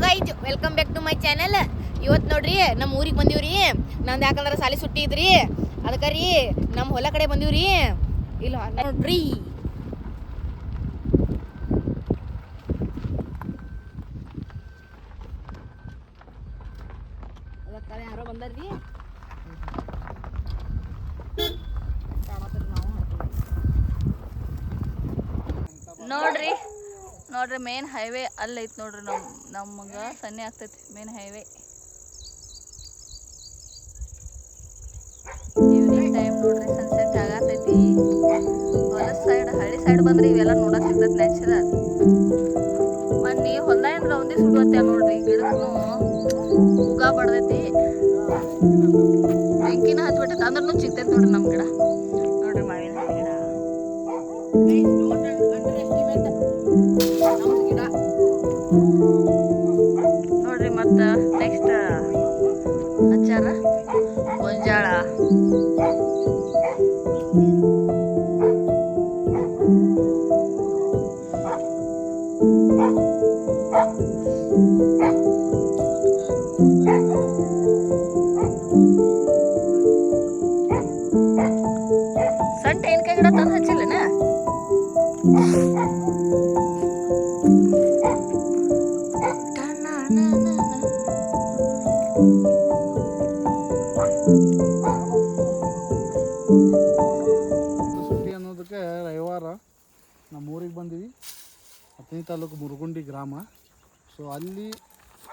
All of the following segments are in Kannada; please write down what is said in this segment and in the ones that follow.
Guys welcome back to my channel. ಇವತ್ತು ನೋಡ್ರಿ ನಮ್ಮ ಊರಿಗೆ ಬಂದೀವ್ರಿ. ನಂದು ಯಾಕಂದ್ರೆ ಸಾಲಿ ಸುಟ್ಟಿ ಇದ್ರಿ, ಅದಕ್ಕೆ ರೀ ನಮ್ಮ ಹೊಲ ಕಡೆ ಬಂದೀವ್ರಿ. ಇಲ್ಲ ನೋಡ್ರಿ ಅದಕ್ಕೆ ಯಾರೋ ಬಂದಾರ್ರಿ. ನೋಡ್ರಿ ನೋಡ್ರಿ ಮೇನ್ ಹೈವೇ ಅಲ್ಲಿ ಐತಿ ನೋಡ್ರಿ. ನಮ್ಗೆ ಸನ್ನೆ ಆಗ್ತೈತಿ ಮೇನ್ ಹೈವೇ. ಈವ್ನಿಂಗ್ ಟೈಮ್ ನೋಡ್ರಿ ಸನ್ಸೆಟ್ ಆಗತೈತಿ. ಹೊಲದ ಸೈಡ್ ಹಳ್ಳಿ ಸೈಡ್ ಬಂದ್ರೆ ಇವೆಲ್ಲ ನೋಡಕ್ ಸಿಗ್ತೈತಿ ನ್ಯಾಚುರಲ್. ಮನ್ನಿ ಹೊಲ್ದಾಗ ರೌಂದಿ ಸುಡುವತ್ತೆ ನೋಡ್ರಿ. ಗಿಡಕ್ಕೂ ಉಗ ಬಡ್ದೈತಿ, ಬೆಂಕಿನ ಹತ್ಬಿಟ್ಟೈತಿ. ಅಂದ್ರೂ ಸಿಗ್ತೈತಿ ನೋಡ್ರಿ ನಮ್ ಗಿಡ. ನೋಡ್ರಿ ಮಾವಿನ ಗಿಡ ನೋಡ್ರಿ. ಮತ್ತ ನೆಕ್ಸ್ಟ್ ಹಚ್ಚಾರ ಗೊಂಜಾಳ. ಸಣ್ಣ ತೆಂಗಿನಕಾಯಿ ಗಿಡ ತಂದು ಹಚ್ಚಿಲ್ಲನ? ಸುಟ್ಟಿ ಅನ್ನೋದಕ್ಕೆ ರವಿವಾರ ನಮ್ಮ ಊರಿಗೆ ಬಂದೀವಿ. ಹತ್ತನೇ ತಾಲೂಕು ಮುರುಗುಂಡಿ ಗ್ರಾಮ. ಸೊ ಅಲ್ಲಿ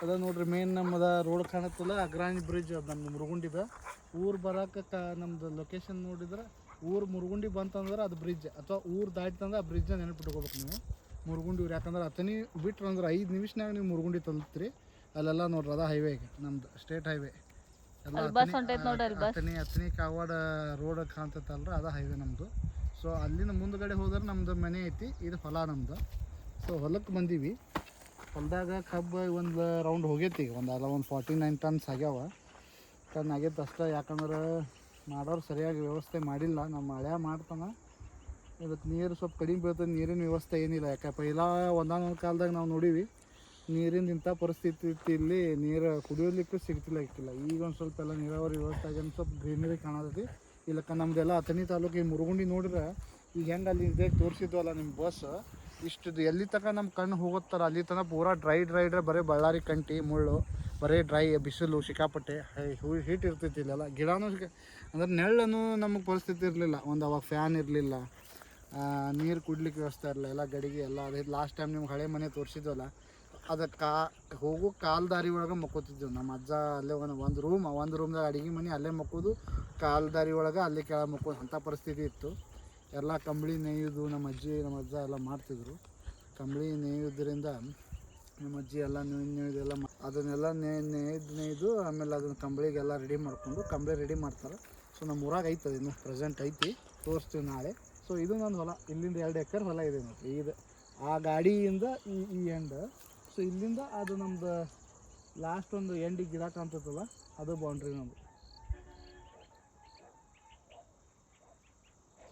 ಅದ ನೋಡ್ರಿ ಮೇನ್ ನಮ್ಮದ ರೋಡ್ ಕಾಣುತ್ತಲ್ಲ, ಅಗ್ರಾಣಿ ಬ್ರಿಡ್ಜ್ ಅದು ನಮ್ಮ ಮುರುಗುಂಡಿದ. ಊರು ಬರೋಕೆ ನಮ್ದು ಲೊಕೇಶನ್ ನೋಡಿದ್ರೆ ಊರು ಮುರುಗುಂಡಿ ಬಂತಂದ್ರೆ ಅದು ಬ್ರಿಡ್ಜ್, ಅಥವಾ ಊರು ದಾಟಿತಂದ್ರೆ ಆ ಬ್ರಿಡ್ಜ್ ನೆನಪಿಟ್ಕೋಬೇಕು ನೀವು. ಮುರುಗುಂಡಿ ಊರು ಯಾಕಂದ್ರೆ ಹತ್ತನೇ ಬಿಟ್ರೆ ಅಂದ್ರೆ 5 ನಿಮಿಷನಾಗ ನೀವು ಮುರುಗುಂಡಿ ತಲುಪ್ತೀರಿ. ಅಲ್ಲೆಲ್ಲ ನೋಡ್ರಿ ಅದ ಹೈವೇ, ನಮ್ದು ಸ್ಟೇಟ್ ಹೈವೇ ಎಲ್ಲ. ಹತ್ತನೇ ಕಾವಾಡ ರೋಡ್ ಕಾಣ್ತೈತಲ್ರಿ, ಅದ ಹೈವೇ ನಮ್ಮದು. ಸೊ ಅಲ್ಲಿಂದ ಮುಂದ್ಗಡೆ ಹೋದ್ರೆ ನಮ್ಮದು ಮನೆ ಐತಿ, ಇದು ಹೊಲ ನಮ್ಮದು. ಸೊ ಹೊಲಕ್ಕೆ ಬಂದೀವಿ. ಹೊಲದಾಗ ಕಬ್ಬು ಒಂದು ರೌಂಡ್ ಹೋಗೈತಿ. ಈಗ ಒಂದು 49 ಟನ್ಸ್ ಆಗ್ಯಾವ. ಟನ್ ಆಗೈತೆ ಅಷ್ಟೇ. ಯಾಕಂದ್ರೆ ಮಾಡೋರು ಸರಿಯಾಗಿ ವ್ಯವಸ್ಥೆ ಮಾಡಿಲ್ಲ. ನಮ್ಮ ಹಳೆ ಮಾಡ್ತಾನೆ. ಇವತ್ತು ನೀರು ಸ್ವಲ್ಪ ಕಡಿಮೆ ಬೀಳ್ತದೆ, ನೀರಿನ ವ್ಯವಸ್ಥೆ ಏನಿಲ್ಲ. ಯಾಕೆ ಪೈಲ ಒಂದೊಂದು ಕಾಲದಾಗ ನಾವು ನೋಡೀವಿ ನೀರಿಂದ ಇಂಥ ಪರಿಸ್ಥಿತಿ ಇತ್ತು. ಇಲ್ಲಿ ನೀರು ಕುಡಿಯೋಲಿಕ್ಕೂ ಸಿಗ್ತಿಲ್ಲ. ಈಗ ಒಂದು ಸ್ವಲ್ಪ ಎಲ್ಲ ನೀರಾವರಿ ವ್ಯವಸ್ಥೆ ಆಗಿ ಸ್ವಲ್ಪ ಗ್ರೀನರಿ ಕಾಣತೈತಿ. ಇಲ್ಲಕ್ಕ ನಮ್ಮದೆಲ್ಲ ಹತ್ತನೇ ತಾಲೂಕು ಈ ಮುರುಗುಂಡಿ ನೋಡಿದ್ರೆ ಈಗ ಹೆಂಗೆ ಅಲ್ಲಿ ಇದೇ ತೋರಿಸಿದ್ವಲ್ಲ ನಿಮ್ಮ ಬಸ್, ಇಷ್ಟು ಎಲ್ಲಿ ತನಕ ನಮ್ಮ ಕಣ್ಣು ಹೋಗುತ್ತಾರ ಅಲ್ಲಿ ತನಕ ಪೂರಾ ಡ್ರೈ ಬರೀ ಬಳ್ಳಾರಿ ಕಂಟಿ ಮುಳ್ಳು, ಬರೀ ಡ್ರೈ ಬಿಸಿಲು ಸಿಕ್ಕಾಪಟ್ಟೆ ಹೀಟ್ ಇರ್ತೈತಿ ಇಲ್ಲೆಲ್ಲ. ಗಿಡನೂ ಅಂದ್ರೆ ನೆಳ್ಳನ್ನು ನಮಗೆ ಪರಿಸ್ಥಿತಿ ಇರಲಿಲ್ಲ. ಒಂದು ಅವಾಗ ಫ್ಯಾನ್ ಇರಲಿಲ್ಲ, ನೀರು ಕುಡ್ಲಿಕ್ಕೆ ವ್ಯವಸ್ಥೆ ಇರಲಿಲ್ಲ, ಎಲ್ಲ ಗಡಿಗೆ ಎಲ್ಲ. ಅದೇ ಲಾಸ್ಟ್ ಟೈಮ್ ನಿಮ್ಗೆ ಹಳೆ ಮನೆ ತೋರಿಸಿದ್ವಲ್ಲ, ಅದಕ್ಕೆ ಹೋಗೋ ಕಾಲು ದಾರಿ ಒಳಗೆ ಮಕ್ಕೋತಿದ್ದೆವು. ನಮ್ಮ ಅಜ್ಜ ಅಲ್ಲೇ ಒಂದು ರೂಮ್ದಾಗ ಅಡುಗೆ ಮನೆ ಅಲ್ಲೇ ಮಕ್ಕೋದು, ಕಾಲು ದಾರಿ ಒಳಗೆ ಅಲ್ಲೇ ಕೆಳಗೆ ಮಕ್ಕೋದು, ಅಂಥ ಪರಿಸ್ಥಿತಿ ಇತ್ತು. ಎಲ್ಲ ಕಂಬಳಿ ನೇಯೋದು ನಮ್ಮ ಅಜ್ಜಿ ನಮ್ಮ ಅಜ್ಜ ಎಲ್ಲ ಮಾಡ್ತಿದ್ರು. ಕಂಬಳಿ ನೇಯೋದ್ರಿಂದ ನಮ್ಮ ಅಜ್ಜಿ ಎಲ್ಲ ನೇಯ್ದೆಲ್ಲ ಅದನ್ನೆಲ್ಲ ನೇಯ್ದು ಆಮೇಲೆ ಅದನ್ನು ಕಂಬಳಿಗೆಲ್ಲ ರೆಡಿ ಮಾಡಿಕೊಂಡು ಕಂಬಳಿ ರೆಡಿ ಮಾಡ್ತಾರೆ. ಸೊ ನಮ್ಮ ಊರಾಗ ಐತದ, ಇನ್ನು ಪ್ರೆಸೆಂಟ್ ಐತಿ, ತೋರಿಸ್ತೀವಿ ನಾಳೆ. ಸೊ ಇದು ನನ್ನ ಹೊಲ. ಇಲ್ಲಿಂದ 2 ಎಕರೆ ಹೊಲ ಇದೆ ನೋಡಿರಿ. ಇದು ಆ ಗಾಡಿಯಿಂದ ಈ ಎಂಡ್. ಸೊ ಇಲ್ಲಿಂದ ಅದು ನಮ್ದು ಲಾಸ್ಟ್ ಒಂದು ಎಂಡಿಗೆ ಗಿಡ ಕಾಣ್ತದಲ್ಲ, ಅದು ಬೌಂಡ್ರಿ ನಮ್ಮದು.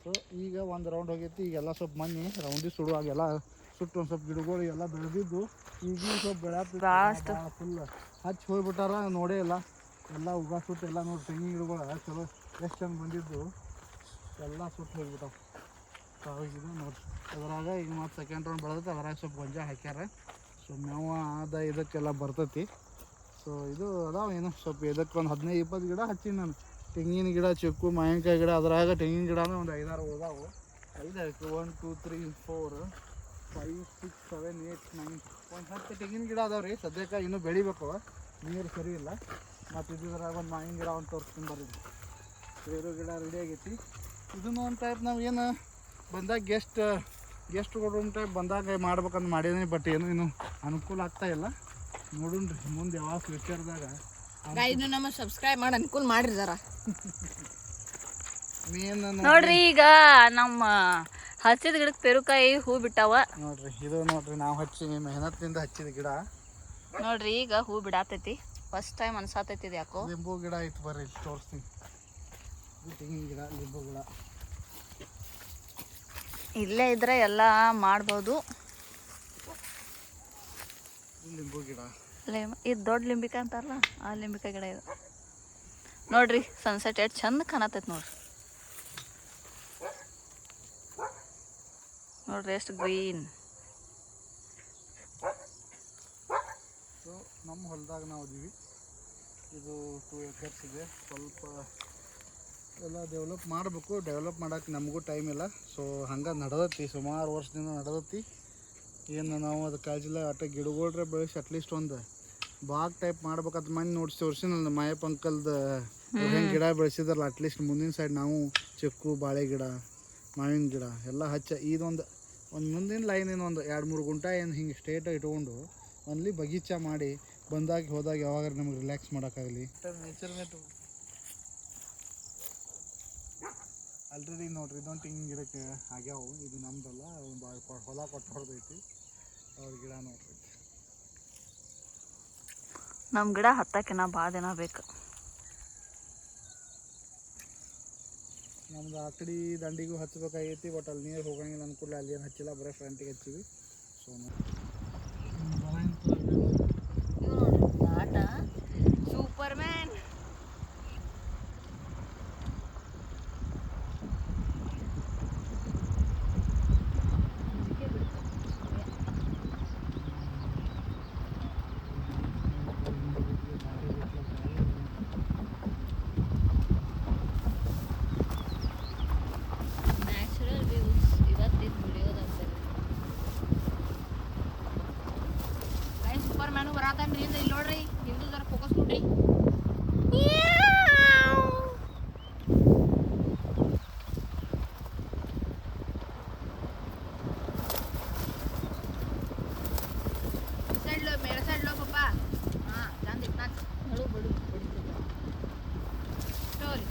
ಸೊ ಈಗ ಒಂದು ರೌಂಡ್ ಹೋಗೈತಿ. ಈಗೆಲ್ಲ ಸ್ವಲ್ಪ ಮಣ್ಣಿ ರೌಂಡಿ ಸುಡುವಾಗೆಲ್ಲ ಸುಟ್ಟು ಒಂದು ಸ್ವಲ್ಪ ಗಿಡಗಳು ಎಲ್ಲ ಬೆಳೆದಿದ್ದು ಈಗ ಸ್ವಲ್ಪ ಬೆಳೆದ ಫುಲ್ ಹಚ್ಚಿ ಹೋಗ್ಬಿಟ್ಟಾರ. ನೋಡೇ ಇಲ್ಲ ಎಲ್ಲ ಉಗ ಸುಟ್ಟು ಎಲ್ಲ ನೋಡಿ. ತೆಂಗಿನ ಗಿಡಗಳು ಚಲೋ ಎಷ್ಟು ಚಂದ ಬಂದಿದ್ದು ಎಲ್ಲ ಸುಟ್ಟು ಹೋಗ್ಬಿಟ್ಟಾವ. ಇದು ನೋಡಿರಿ ಅದರಾಗ ಈಗ ಮತ್ತು ಸೆಕೆಂಡ್ ರೌಂಡ್ ಬೆಳೆದೈತೆ. ಅದರಾಗ ಸ್ವಲ್ಪ ಗೊಂಜಾಳ ಹಾಕ್ಯಾರ. ಸೊ ಮೇವು ಇದಕ್ಕೆಲ್ಲ ಬರ್ತೈತಿ. ಸೊ ಇದು ಅದಾವ ಏನು ಸ್ವಲ್ಪ ಇದಕ್ಕೆ ಒಂದು 15-20 ಗಿಡ ಹಚ್ಚೀನಿ ನಾನು. ತೆಂಗಿನ ಗಿಡ, ಚಿಕ್ಕು, ಮಾವಿನಕಾಯಿ ಗಿಡ. ಅದರಾಗ ತೆಂಗಿನ ಗಿಡನೂ ಒಂದು 5-6 ಉಳಿದಾವು. 5 ಆಯಿತು. 1 2 3 4 5 6 7 8 9 ಒಂದು 10 ತೆಂಗಿನ ಗಿಡ ಅದಾವೆ ರೀ. ಸದ್ಯಕ್ಕೆ ಇನ್ನೂ ಬೆಳಿಬೇಕು, ನೀರು ಸರಿ ಇಲ್ಲ. ಮತ್ತು ಇದ್ರಾಗ ಒಂದು ಮಾವಿನ ಗಿಡ ಒಂದು ತೋರಿಸ್ತೀನಿ ಬರ್ರಿ. ಬೇರೆ ಗಿಡ ರೆಡಿ ಆಗೈತಿ. ಇದನ್ನು ಒಂದು ಟೈಪ್ ನಾವು ಏನು ಬಂದಾಗ ಗೆಸ್ಟ್ಗಳು ಒಂದು ಟೈಪ್ ಬಂದಾಗ ಮಾಡ್ಬೇಕಂತ ಮಾಡಿದೀನಿ. ಬಟ್ ಏನು ಇನ್ನೂ ಅನುಕೂಲ ಆಗ್ತಾಯಿಲ್ಲ. ನೋಡೋಣ್ರಿ ಮುಂದೆ ಯಾವ ಫ್ಯೂಚರ್ದಾಗ ನಮ್ಮ ಸಬ್ಸ್ಕ್ರೈಬ್ ಮಾಡಿ ಅನುಕೂಲ ಮಾಡ್ರಿ ಜರ. ಮೇನ್ ನೋಡ್ರಿ ಈಗ ನಮ್ಮ ಹಚ್ಚಿದ ಗಿಡಕ್ಕೆ ಪೇರುಕಾಯಿ ಹೂ ಬಿಟ್ಟಾವ ನೋಡ್ರಿ. ಇದು ನೋಡ್ರಿ ನಾವು ಹಚ್ಚಿ ಮೆಹನತ್ನಿಂದ ಹಚ್ಚಿದ ಗಿಡ ನೋಡ್ರಿ. ಈಗ ಹೂ ಬಿಡಾತೈತಿ. ಫಸ್ಟ್ ಟೈಮ್ ಅನ್ಸಾತೈತಿ ಇದು ಯಾಕೋ. ಲಿಂಬು ಗಿಡ ಐತಿ ಬರ್ರಿ, ಇಲ್ಲಿ ತೋರಿಸ್ತೀನಿ. ತೆಂಗಿನ ಗಿಡ, ಲಿಂಬು ಗಿಡ ಇಲ್ಲೇ ಇದ್ರೆ ಎಲ್ಲ ಮಾಡ್ಬೋದು. ಲಿಂಬು ಗಿಡ ಇದು ದೊಡ್ಡ ಲಿಂಬಿಕಾಯಿ ಅಂತಾರಲ್ಲ ಆ ಲಿಂಬಿಕಾಯಿ ಗಿಡ ಇದು ನೋಡ್ರಿ. ಸನ್ಸೆಟ್ ಎಷ್ಟು ಚಂದ ಕಾಣತೈತೆ ನೋಡ್ರಿ. ನೋಡ್ರಿ ಎಷ್ಟು ಗ್ರೀನ್. ಸೊ ನಮ್ಮ ಹೊಲದಾಗ ನಾವು ಇದೀವಿ. ಇದು 2 acres ಇದೆ. ಸ್ವಲ್ಪ ಎಲ್ಲ ಡೆವಲಪ್ ಮಾಡಬೇಕು. ಡೆವಲಪ್ ಮಾಡೋಕ್ಕೆ ನಮಗೂ ಟೈಮ್ ಇಲ್ಲ. ಸೊ ಹಂಗೆ ನಡೆದತ್ತಿ, ಸುಮಾರು ವರ್ಷದಿಂದ ನಡೆದತ್ತಿ. ಏನು ನಾವು ಅದು ಕಾಜಿಲ್ಲ ಅಟ ಗಿಡಗಳ್ರೆ ಬೆಳೆಸಿ ಅಟ್ಲೀಸ್ಟ್ ಒಂದು ಬಾಗ್ ಟೈಪ್ ಮಾಡ್ಬೇಕಂತ ಮನೆ ತೋರಿಸಿನಲ್ಲ ಮಾಯಪ್ಪ ಅಂಕಲ್ದು ಹೆಂಗೆ ಗಿಡ ಬೆಳೆಸಿದ್ರಲ್ಲ, ಅಟ್ಲೀಸ್ಟ್ ಮುಂದಿನ ಸೈಡ್ ನಾವು ಚಿಕ್ಕು ಬಾಳೆ ಗಿಡ, ಮಾವಿನ ಗಿಡ ಎಲ್ಲ ಇದೊಂದು ಮುಂದಿನ ಲೈನ್ ಏನು ಒಂದು 2-3 ಗುಂಟ ಏನು ಹಿಂಗೆ ಸ್ಟೇಟಾಗಿ ಇಟ್ಕೊಂಡು ಒನ್ಲಿ ಬಗೀಚ ಮಾಡಿ ಬಂದಾಗ ಹೋದಾಗ ಯಾವಾಗ ನಮಗೆ ರಿಲ್ಯಾಕ್ಸ್ ಮಾಡೋಕ್ಕಾಗಲಿ. ಆಲ್ರೆಡಿ ನೋಡ್ರಿ ಇದೊಂದು ತೆಂಗಿನ ಗಿಡಕ್ಕೆ ಆಗ್ಯಾವು. ಇದು ನಮ್ದಲ್ಲ, ಹೊಲ ಕೊಟ್ಟು ಹೊಡೆದೈತಿ. ಅವ್ರ ಗಿಡ ನೋಡ್ರಿ. ನಮ್ಮ ಗಿಡ ಹತ್ತಕ್ಕಿನ್ನ ಭಾಳ ದಿನ ಬೇಕು. ನಮ್ದು ಆ ಕಡೆ ದಂಡಿಗೂ ಹಚ್ಚಬೇಕಾಗೈತಿ. ಬಟ್ ಅಲ್ಲಿ ನೀರು ಹೋಗಂಗಿಲ್ಲ ಅನ್ಕೂಲ. ಅಲ್ಲಿ ಏನು ಹಚ್ಚಿಲ್ಲ, ಬರೀ ಫ್ರಂಟಿಗೆ ಹಚ್ಚಿವಿ. So superman. Superman ಬರತಾನ್ರಿ ಇಲ್ಲಿ ನೋಡ್ರಿ. ನಿಮ್ದು ಜರ ಫೋಕಸ್ ಕೊಡ್ರಿ. मेरे साइड लो पापा. हाँ ध्यान देखना. बड़ू बड़ू स्टोरी.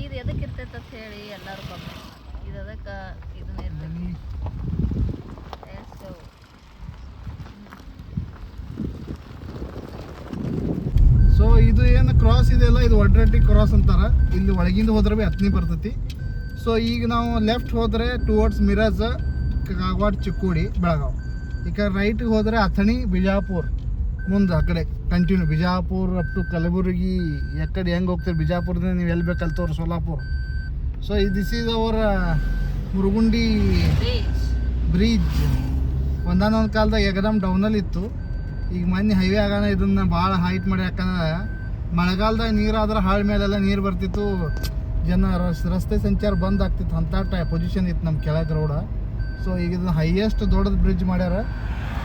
ಇದು ಎದಕ್ಕೆ ಇರ್ತೈತೆ ಅಂತ ಹೇಳಿ ಎಲ್ಲರೂ ಕಮೆಂಟ್. ಇದು ಅದಕ್ಕೆ ಇದನ್ನ ಇರ್ತೈತಿ. ಸೊ ಇದು ಏನು ಕ್ರಾಸ್ ಇದೆಯಲ್ಲ, ಇದು ಅಡ್ರಾಟಿಕ್ ಕ್ರಾಸ್ ಅಂತಾರೆ. ಇಲ್ಲಿ ಒಳಗಿಂದ ಹೋದ್ರೆ ಭೀ ಹತ್ತನಿ ಬರ್ತೈತಿ. ಸೊ ಈಗ ನಾವು ಲೆಫ್ಟ್ ಹೋದರೆ ಟುವರ್ಡ್ಸ್ ಮಿರಾಜ್, ಕಾಗವಾಡ, ಚಿಕ್ಕೋಡಿ, ಬೆಳಗಾವ್. ಈಗ ರೈಟಿಗೆ ಹೋದರೆ ಅಥಣಿ, ಬಿಜಾಪುರ, ಮುಂದೆ ಆ ಕಡೆ continue Bijapur up to Kalaburagi. ಎಕಡೆ ಹೆಂಗೆ ಹೋಗ್ತೀರಿ ಬಿಜಾಪುರದಿಂದ ನೀವು ಎಲ್ಲಿ ಬೇಕಲ್ಲಿ ತೋರು ಸೋಲಾಪುರ. ಸೊ ದಿಸ್ ಈಸ್ ಅವರ ಮುರುಗುಂಡಿ ಬ್ರಿಡ್ಜ್. ಒಂದಾನೊಂದು ಕಾಲದಾಗ ಎಗದಮ್ ಡೌನಲ್ಲಿ ಇತ್ತು. ಈಗ ಮೊನ್ನೆ ಹೈವೇ ಆಗೋಣ ಇದನ್ನು ಭಾಳ ಹೈಟ್ ಮಾಡಿ. ಯಾಕಂದ್ರೆ ಮಳೆಗಾಲದಾಗ ನೀರಾದ್ರೆ ಹಾಳ ಮೇಲೆಲ್ಲ ನೀರು ಬರ್ತಿತ್ತು. ಜನ ರಸ್ತೆ ಸಂಚಾರ ಬಂದ್ ಆಗ್ತಿತ್ತು. ಅಂಥ ಪೊಸಿಷನ್ ಇತ್ತು ನಮ್ಮ ಕೆಳಗೆ ರೋಡ. ಸೊ ಈಗ ಇದನ್ನು ಹೈಯೆಸ್ಟ್ ದೊಡ್ಡದು ಬ್ರಿಡ್ಜ್ ಮಾಡ್ಯಾರ.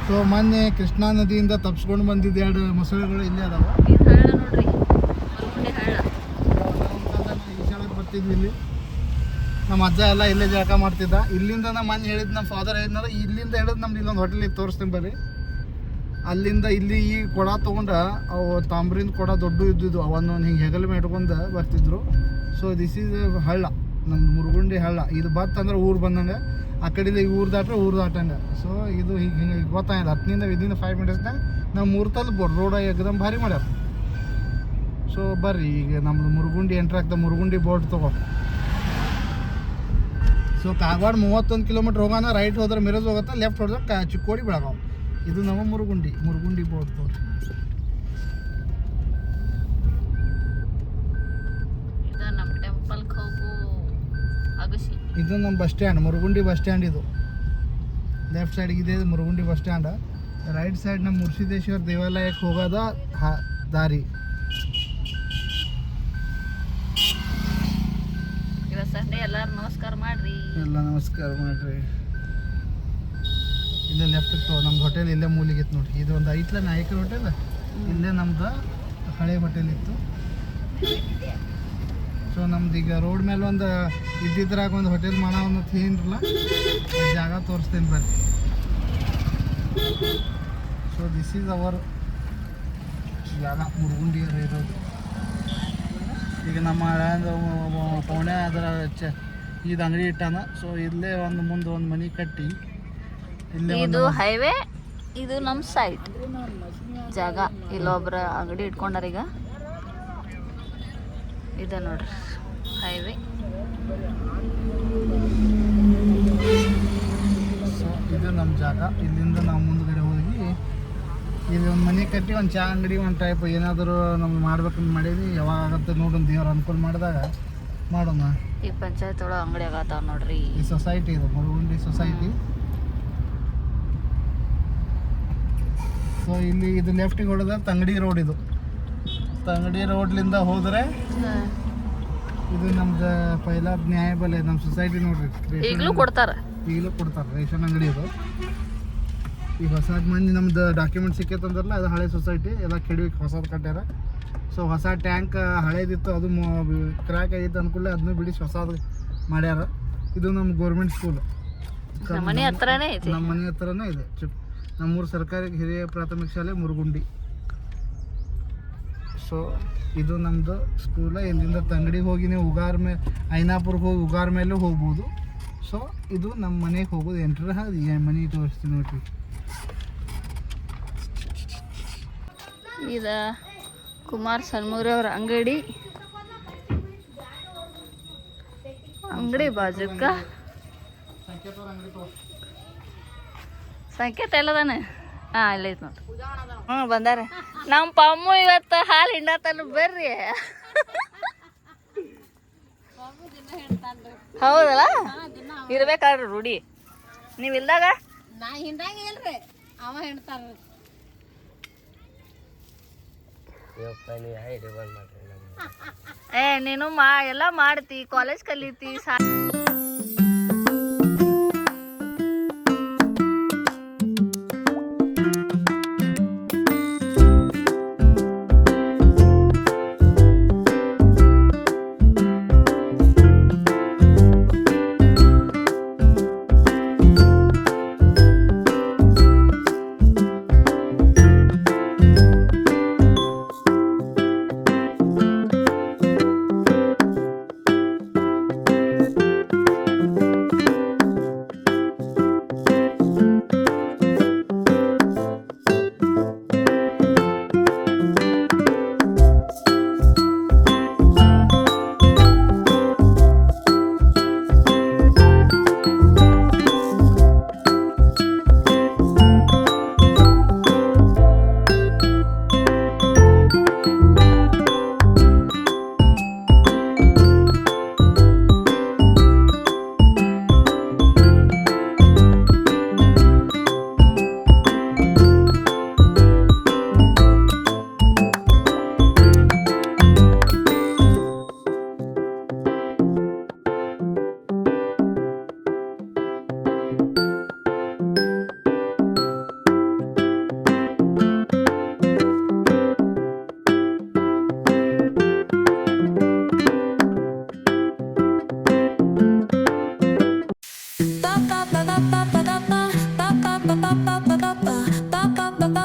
ಸೊ ಮೊನ್ನೆ ಕೃಷ್ಣಾ ನದಿಯಿಂದ ತಪ್ಸ್ಕೊಂಡು ಬಂದಿದ್ದು 2 ಮೊಸಳೆಗಳು ಇಲ್ಲೇ ಅದಾವ. ಈಶಾಳಕ್ಕೆ ಬರ್ತಿದ್ವಿ ಇಲ್ಲಿ. ನಮ್ಮ ಅಜ್ಜ ಎಲ್ಲ ಇಲ್ಲೇ ಜಳಕ ಮಾಡ್ತಿದ್ದ. ಇಲ್ಲಿಂದ ನಮ್ಮ ಮೊನ್ನೆ ಹೇಳಿದ್ದು ನಮ್ಮ ಫಾದರ್ ಹೇಳಿದ್ನಲ್ಲ, ಇಲ್ಲಿಂದ ಹೇಳಿದ್ ನಮ್ದು ಇಲ್ಲೊಂದು ಹೋಟೆಲಿಗೆ ತೋರಿಸ್ತೀನಿ ಬರ್ರಿ. ಅಲ್ಲಿಂದ ಇಲ್ಲಿ ಈ ಕೊಡ ತೊಗೊಂಡು ಅವು ತಾಮ್ರಿಂದ ಕೊಡ ದೊಡ್ಡ ಇದ್ದಿದ್ದು ಅವನ್ನೊಂದು ಹಿಂಗೆ ಹೆಗಲ ಮೇಟ್ಕೊಂಡು ಬರ್ತಿದ್ರು. ಸೊ ದಿಸ್ ಈಸ್ ಹಳ್ಳ, ನಮ್ಮ ಮುರುಗುಂಡಿ ಹಳ್ಳ. ಇದು ಬತ್ತಂದ್ರೆ ಊರು ಬಂದಂಗೆ, ಆ ಕಡೆಯಿಂದ ಈಗ ಊರು ದಾಟ್ರೆ ಊರು ದಾಟಂಗೆ. ಸೊ ಇದು ಹಿಂಗೆ ಗೊತ್ತಾಗಿಲ್ಲ. 10ನಿಂದ ವಿದಿನ್ 5 minutesನಾಗ ನಾವು 3 ತಲುಪೋರು. ರೋಡ ಎಕ್ದಮ್ ಭಾರಿ ಮಾಡ್ಯಾರ. ಸೊ ಬರ್ರಿ ಈಗ ನಮ್ಮದು ಮುರುಗುಂಡಿ ಎಂಟ್ರ್ ಆಗ್ತದೆ. ಮುರುಗುಂಡಿ ಬೋರ್ಡ್ ತೊಗೋ. ಸೊ ಕಾಗವಾಡ 31 ಕಿಲೋಮೀಟ್ರ್ ಹೋಗೋಣ. ರೈಟ್ ಹೋದ್ರೆ ಮಿರಜ್ ಹೋಗುತ್ತೆ, ಲೆಫ್ಟ್ ಹೋದ್ರೆ ಚಿಕ್ಕೋಡಿ, ಬೆಳಗಾವ್. ಇದು ನಮ್ಮ ಮುರುಗುಂಡಿ ಬೋರ್ಡ್ ತೊಗೋ. ಇದು ನಮ್ಮ bus stand, Murugundi bus stand. ಇದು ಲೆಫ್ಟ್ ಸೈಡ್ಗಿದೆ Murugundi bus stand. Right side ನಮ್ಮ ಮುರ್ಸಿದೇಶ್ವರ ದೇವಾಲಯಕ್ಕೆ ಹೋಗೋದ ದಾರಿ. ಸಂಡೇ ಎಲ್ಲರೂ ನಮಸ್ಕಾರ ಮಾಡ್ರಿ. ಎಲ್ಲ ನಮಸ್ಕಾರ ಮಾಡ್ರಿ. ಇಲ್ಲೇ ಲೆಫ್ಟ್ ನಮ್ದು ಹೋಟೆಲ್ ಇಲ್ಲೇ ಮೂಲಿಗೆ ಇತ್ತು ನೋಡಿ. ಇದು ಒಂದು ಐತ್ಲ ನಾಯಕರ ಹೋಟೆಲ್. ಇಲ್ಲೇ ನಮ್ದು ಹಳೆ ಹೋಟೆಲ್ ಇತ್ತು. ಸೊ ನಮ್ದು ಈಗ ರೋಡ್ ಮೇಲೆ ಒಂದು ಇದ್ದಿದ್ರಾಗ ಒಂದು ಹೋಟೆಲ್ ಮಾಡೋ ಒಂದು ಥೇನ್ರಲ್ಲ, ಜಾಗ ತೋರಿಸ್ತೇನೆ ಬರ್ರಿ. ಸೊ ದಿಸ್ ಈಸ್ ಅವರ್ ಜಾಗ, ಮುರುಗುಂಡಿಯರು ಇರೋದು. ಈಗ ನಮ್ಮ ಪೌಣೆ ಅದರ ಇದು ಅಂಗಡಿ ಇಟ್ಟಾನ. ಸೊ ಇಲ್ಲೇ ಒಂದು ಮುಂದೆ ಒಂದು ಮನೆ ಕಟ್ಟಿ ಇಲ್ಲೇ ಇದು ಹೈವೇ, ಇದು ನಮ್ಮ ಸೈಟ್ ಜಾಗ. ಇಲ್ಲೊಬ್ರ ಅಂಗಡಿ ಇಟ್ಕೊಂಡಾರ ಈಗ. ಇದೆ ನೋಡ್ರಿ ಹೈವೇ. ಸೊ ಇದು ನಮ್ಮ ಜಾಗ. ಇಲ್ಲಿಂದ ನಾವು ಮುಂದ್ಗಡೆ ಹೋಗಿ ಇಲ್ಲಿ ಒಂದು ಮನೆ ಕಟ್ಟಿ ಒಂದು ಚಹಾ ಅಂಗಡಿ ಒಂದು ಟೈಪ್ ಏನಾದರೂ ನಮ್ಗೆ ಮಾಡ್ಬೇಕಂತ ಮಾಡೀವಿ. ಯಾವಾಗ ಆಗುತ್ತೆ ನೋಡೋಣ, ದೇವ್ರು ಅನುಕೂಲ ಮಾಡಿದಾಗ ಮಾಡೋಣ. ಈ ಪಂಚಾಯತ್ ಒಳಗೆ ಅಂಗಡಿ ಆಗತ್ತಾವ ನೋಡ್ರಿ. ಈ ಸೊಸೈಟಿ ಇದು ಮುರುಗುಂಡಿ ಸೊಸೈಟಿ. ಸೊ ಇಲ್ಲಿ ಇದು ಲೆಫ್ಟಿಗೆ ಹೊಡೆದ ತಂಗಡಿ ರೋಡ್. ಇದು ತಂಗಡಿ ರೋಡ್ಲಿಂದ ಹೋದರೆ ಇದು ನಮ್ದು ಪೈಲ ನ್ಯಾಯಬೆಲೆ ನಮ್ಮ ಸೊಸೈಟಿ ನೋಡ್ರಿ. ಈಗಲೂ ಕೊಡ್ತಾರ, ಈಗಲೂ ಕೊಡ್ತಾರೆ ರೇಷನ್ ಅಂಗಡಿ. ಇದು ಈಗ ಹೊಸದು ಮಂದಿ ನಮ್ದು ಡಾಕ್ಯುಮೆಂಟ್ ಸಿಕ್ಕೈತಂದ್ರಲ್ಲ, ಅದು ಹಳೆ ಸೊಸೈಟಿ ಎಲ್ಲ ಕೆಡವಿ ಹೊಸದು ಕಟ್ಟ್ಯಾರ. ಸೊ ಹೊಸ ಟ್ಯಾಂಕ್ ಹಳೇದಿತ್ತು, ಅದು ಕ್ರ್ಯಾಕ್ ಆಗಿತ್ತು ಅನ್ಕೂಲ ಅದನ್ನು ಬಿಡಿಸಿ ಹೊಸದು ಮಾಡ್ಯಾರ. ಇದು ನಮ್ಮ ಗೌರ್ಮೆಂಟ್ ಸ್ಕೂಲ್ ನಮ್ಮ ಮನೆ ಹತ್ರನೇ ಐತಿ. ನಮ್ಮ ಮನೆ ಹತ್ರನೇ ಇದೆ. ನಮ್ಮೂರು ಸರ್ಕಾರಿ ಹಿರಿಯ ಪ್ರಾಥಮಿಕ ಶಾಲೆ ಮುರುಗುಂಡಿ. ಸೊ ಇದು ನಮ್ಮದು ಸ್ಕೂಲ. ಇಲ್ಲಿಂದ ತಂಗಡಿಗೆ ಹೋಗಿ ನೀವು ಐನಾಪುರ್ಗೆ ಹೋಗಿ ಉಗಾರ್ ಮೇಲೂ ಹೋಗ್ಬೋದು. ಸೊ ಇದು ನಮ್ಮ ಮನೆಗೆ ಹೋಗೋದು ಎಂಟ್ರಿ. ಮನೆ ತೋರಿಸ್ತೀನಿ ನೋಡ್ರಿ. ಇದು ಕುಮಾರ್ ಸನ್ಮೂರಿ ಅವ್ರ ಅಂಗಡಿ. ಅಂಗಡಿ ಬಾಜುಕ ಸಂಕೇತ ಎಲ್ಲದಾನೆ. ಇಲ್ಲ ಐತೆ ನೋಡ್ರಿ. ಬಂದಾರ ನಮ್ಮ ಪಮ್ಮು ಇವತ್ತು ಹಾಲು ಹಿಂಡತನ ಬರ್ರಿ. ಹೌದಲ್ಲ, ಇರ್ಬೇಕಾಡ್ರಿ ರೂಢಿ. ನೀವು ಇಲ್ದಾಗ ನಾ ಹಿಂದಾಗ ಇಲ್ರಿ, ಅವ ಹೆಣ್ತಾರ. ನೀನು ಎಲ್ಲ ಮಾಡ್ತಿ, ಕಾಲೇಜ್ ಕಲಿತಿ.